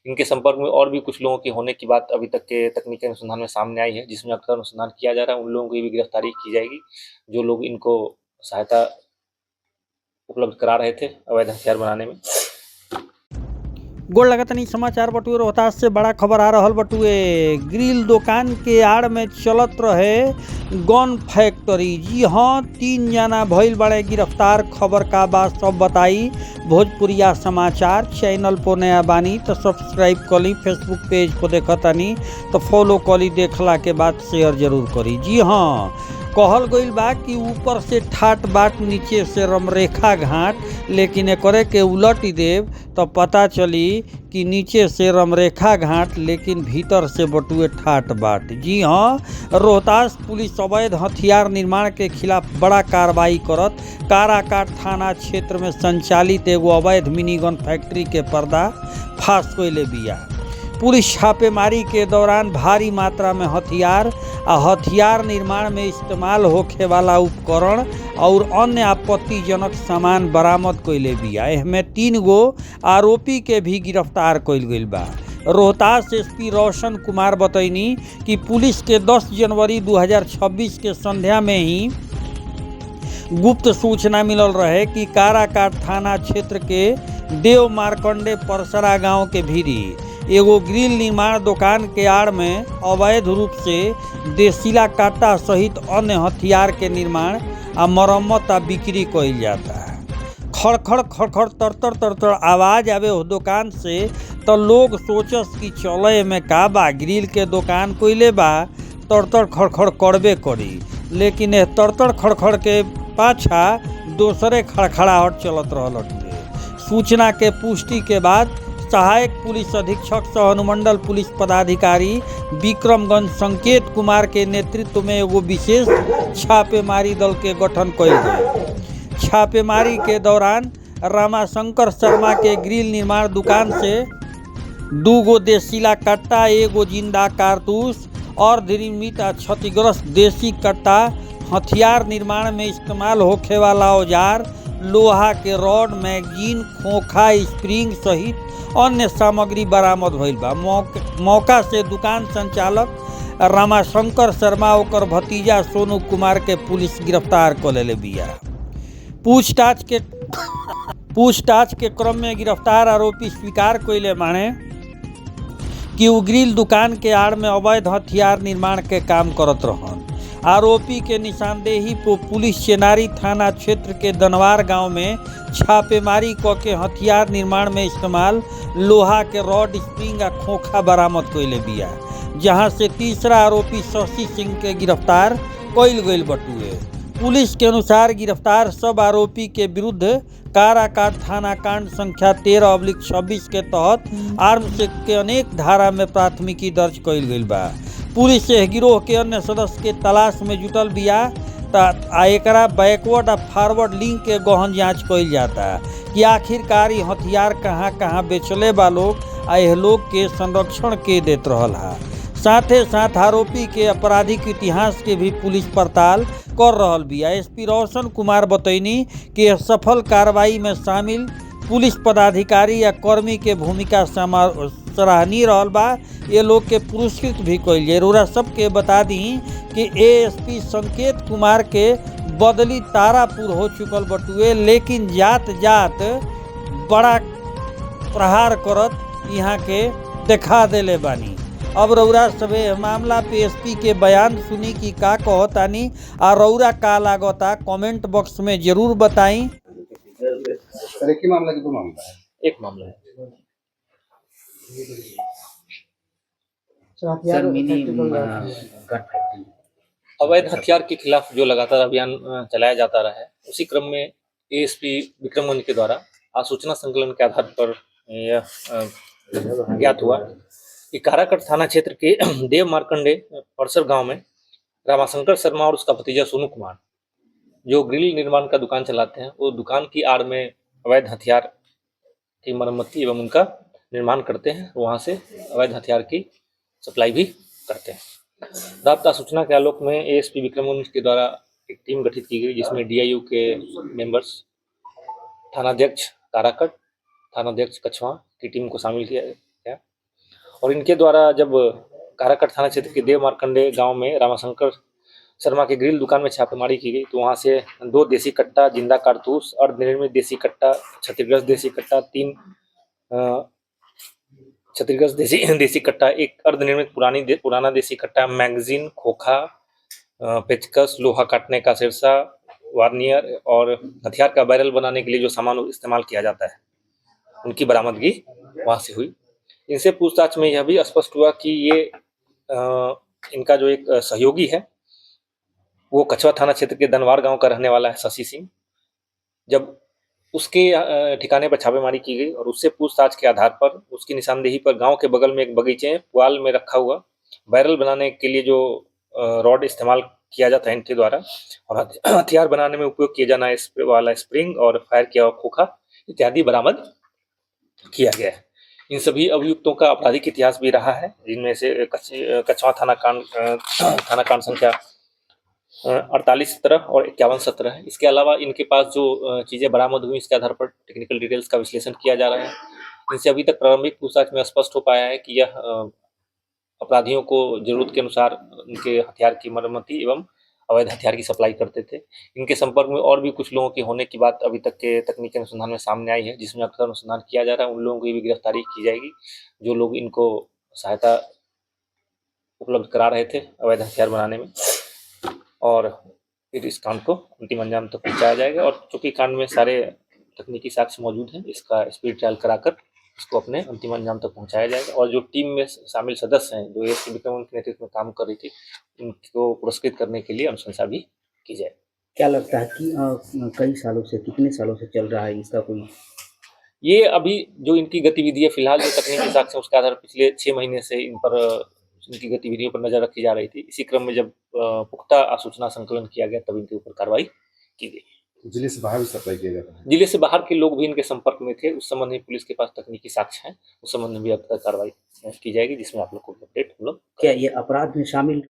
इनके संपर्क में और भी कुछ लोगों के होने की बात अभी तक के तकनीकी अनुसंधान में सामने आई है, जिसमें अक्सर अनुसंधान किया जा रहा है। उन लोगों की भी गिरफ्तारी की जाएगी जो लोग इनको सहायता उपलब्ध करा रहे थे अवैध हथियार बनाने में। गोड़ लगतनी समाचार बटुए रोहतास से बड़ा खबर आ रहल बटुए। ग्रिल दुकान के आड़ में चलत रहे गन फैक्ट्री। जी हाँ, 3 जना भइल बड़े गिरफ्तार। खबर का बात सब बताई भोजपुरिया समाचार। चैनल पर नया बानी तो सब्सक्राइब करी, फेसबुक पेज पर देखतानी तो फॉलो करी, देखला के बाद शेयर जरूर करी। जी हाँ, कहल गईल बा कि ऊपर से ठाट बाट, नीचे से रमरेखा घाट, लेकिन एकरे के उलट देव तो पता चली कि नीचे से रमरेखा घाट लेकिन भीतर से बटुए ठाट बाट। जी हाँ, रोहतास पुलिस अवैध हथियार निर्माण के खिलाफ बड़ा कार्रवाई करत काराकाट थाना क्षेत्र में संचालित एगो अवैध मिनी गन फैक्ट्री के पर्दा फाश कइले बिया। पुलिस छापेमारी के दौरान भारी मात्रा में हथियार आ हथियार निर्माण में इस्तेमाल होखे वाला उपकरण और अन्य आपत्तिजनक सामान बरामद कइले बिया। एहमे 3 गो आरोपी के भी गिरफ्तार कइल गइल बा। रोहतास एसपी रोशन कुमार बतैनी कि पुलिस के 10 जनवरी 2026 के संध्या में ही गुप्त सूचना मिलल रहे कि काराकाट थाना क्षेत्र के देव मार्कंडे परसरा गांव के भीरी एगो ग्रिल निर्माण दुकान के आड़ में अवैध रूप से देसीला काटा सहित अन्य हथियार के निर्माण आ मरम्मत आ बिक्री कइल जाता है। खड़खड़ खड़खड़ तरतर तरतर आवाज आवे उस दुकान से तो लोग सोचस कि चले में का बा, ग्रिल के दुकान कइले बा, तरतर खड़खड़ करबे करी। लेकिन यह तरतर खड़खड़ के पाछा दूसरे खड़खड़ाहट चलत रहल। सूचना के पुष्टि के बाद सहायक पुलिस अधीक्षक सह अनुमंडल पुलिस पदाधिकारी विक्रमगंज संकेत कुमार के नेतृत्व में एगो विशेष छापेमारी दल के गठन कइल गई। छापेमारी के दौरान रामाशंकर शर्मा के ग्रिल निर्माण दुकान से 2 गो देसीला कट्टा, एगो जिंदा कारतूस और निर्मित क्षतिग्रस्त देसी कट्टा, हथियार निर्माण में इस्तेमाल होखे वाला औजार, लोहा के रॉड, मैगजीन, खोखा, स्प्रिंग सहित अन्य सामग्री बरामद भइल बा। मौका से दुकान संचालक रामाशंकर शर्मा ओकर भतीजा सोनू कुमार के पुलिस गिरफ्तार कर लेले बिया। पूछताछ के क्रम में गिरफ्तार आरोपी स्वीकार कइले बाड़े कि उ ग्रिल दुकान के आड़ में अवैध हथियार निर्माण के काम करत रहन। आरोपी के निशानदेही पर पुलिस चेनारी थाना क्षेत्र के दनवार गांव में छापेमारी क के हथियार निर्माण में इस्तेमाल लोहा के रॉड, स्प्रिंग आ खोखा बरामद कइले बिया, जहां से तीसरा आरोपी शशि सिंह के गिरफ्तार कइल गइल बटुए। पुलिस के अनुसार गिरफ्तार सब आरोपी के विरुद्ध काराकाट थाना कांड संख्या 13/26 के तहत आर्म्स एक्ट के अनेक धारा में प्राथमिकी दर्ज कइल गइल बा। पुलिस एह गिरोह के अन्य सदस्य के तलाश में जुटल बिया आ एकरा बैकवर्ड आ फॉरवर्ड लिंक के गहन जांच कइल जाता कि आखिरकार ये हथियार कहाँ कहाँ बेचले बा लोग आ यह लोग के संरक्षण के देत रहल हा। साथे साथ आरोपी के आपराधिक इतिहास के भी पुलिस पड़ताल कर रहल बिया। एसपी रोशन कुमार बतैनी कि यह सफल कार्रवाई में शामिल पुलिस पदाधिकारी या कर्मी के भूमिका सराहनीय रहल बा। ये लोग के पुरस्कृत भी कइल जाए। रउरा सबके बता दी कि एएसपी संकेत कुमार के बदली तारापुर हो चुकल बटुए, लेकिन जात जात बड़ा प्रहार करत यहाँ के देखा देले बानी। अब रउरा सबे मामला पे एसपी के बयान सुनी कि का कहतानी आ रउरा का लागता कमेंट बॉक्स में जरूर बताई। एक ही मामला कि 2 मामला है? एक मामला है सर, मिनी अवैध हथियार के खिलाफ जो लगातार अभियान चलाया जाता रहा है, उसी क्रम में एएसपी विक्रमगंज के द्वारा आज सूचना संकलन के आधार पर यह ज्ञात हुआ कि काराकाट थाना क्षेत्र के देव मार्कंडे परसर गांव में रामाशंकर शर्मा और उसका भतीजा सोनू कुमार जो ग्रिल निर्माण का दुकान चलाते हैं, वो दुकान की आड़ में अवैध हथियार की मरम्मती एवं उनका निर्माण करते हैं, वहाँ से अवैध हथियार की सप्लाई भी करते हैं। राब्ता सूचना के आलोक में एएसपी विक्रमगंज के द्वारा एक टीम गठित की गई, जिसमें डीआईयू के मेंबर्स, थानाध्यक्ष काराकाट, थानाध्यक्ष कछवा की टीम को शामिल किया गया और इनके द्वारा जब काराकट थाना क्षेत्र के देव मार्कंडे गांव में रामाशंकर शर्मा के ग्रिल दुकान में छापेमारी की गई, तो वहां से 2 देसी कट्टा, जिंदा कारतूस, अर्धनिर्मित देसी कट्टा, क्षतिग्रस्त देसी कट्टा, 3 क्षतिग्रस्त देसी कट्टा, एक अर्धनिर्मित पुराना देसी कट्टा, मैगजीन, खोखा, पेचकस, लोहा काटने का सिरसा, वार्नियर और हथियार का बैरल बनाने के लिए जो सामान इस्तेमाल किया जाता है, उनकी बरामदगी वहां से हुई। इनसे पूछताछ में यह भी स्पष्ट हुआ कि ये इनका जो एक सहयोगी है वो कछवा थाना क्षेत्र के दनवार गांव का रहने वाला है, शशि सिंह। जब उसके ठिकाने पर छापेमारी की गई और उससे पूछताछ के आधार पर उसकी निशानदेही पर गांव के बगल में एक बगीचे पुआल में रखा हुआ बैरल बनाने के लिए जो रॉड इस्तेमाल किया जाता है इनके द्वारा, और हथियार बनाने में उपयोग किया जाना वाला स्प्रिंग और फायर किया हुआ खोखा इत्यादि बरामद किया गया है। इन सभी अभियुक्तों का आपराधिक इतिहास भी रहा है, जिनमें से कछवा थाना कांड संख्या 48-17 और 51-17 है। इसके अलावा इनके पास जो चीजें बरामद हुई, इसके आधार पर टेक्निकल डिटेल्स का विश्लेषण किया जा रहा है। इनसे अभी तक प्रारंभिक पूछताछ में स्पष्ट हो पाया है कि यह अपराधियों को जरूरत के अनुसार उनके हथियार की मरम्मती एवं अवैध हथियार की सप्लाई करते थे। इनके संपर्क में और भी कुछ लोगों के होने की बात अभी तक के तकनीकी अनुसंधान में सामने आई है, जिसमें अक्सर अनुसंधान किया जा रहा है। उन लोगों की भी गिरफ्तारी की जाएगी जो लोग इनको सहायता उपलब्ध करा रहे थे अवैध हथियार बनाने में, और फिर इस कांड को अंतिम अंजाम तक पहुंचाया जाएगा। और चूंकि कांड में सारे तकनीकी साक्ष्य मौजूद हैं, इसका स्पीड ट्रायल कराकर इसको अपने अंतिम अंजाम तक पहुंचाया जाएगा। और जो टीम में शामिल सदस्य हैं जो एएसपी विक्रम के नेतृत्व में काम कर रही थी, उनको पुरस्कृत करने के लिए अनुशंसा भी की जाए। क्या लगता है कि कई सालों से, कितने सालों से चल रहा है इसका कोई? ये अभी जो इनकी गतिविधि है, फिलहाल जो तकनीकी साक्ष्य उसके आधार पिछले 6 महीने से इन पर इनकी गतिविधियों पर नजर रखी जा रही थी। इसी क्रम में जब पुख्ता आसूचना संकलन किया गया तब इनके ऊपर कार्रवाई की गई। जिले से बाहर भी सप्लाई किया जाता है? जिले से बाहर के लोग भी इनके संपर्क में थे। उस संबंध में पुलिस के पास तकनीकी साक्ष्य है, उस संबंध में भी अब तक कार्रवाई की जाएगी, जिसमें आप लोग को अपडेट हम लोग। क्या ये अपराध में शामिल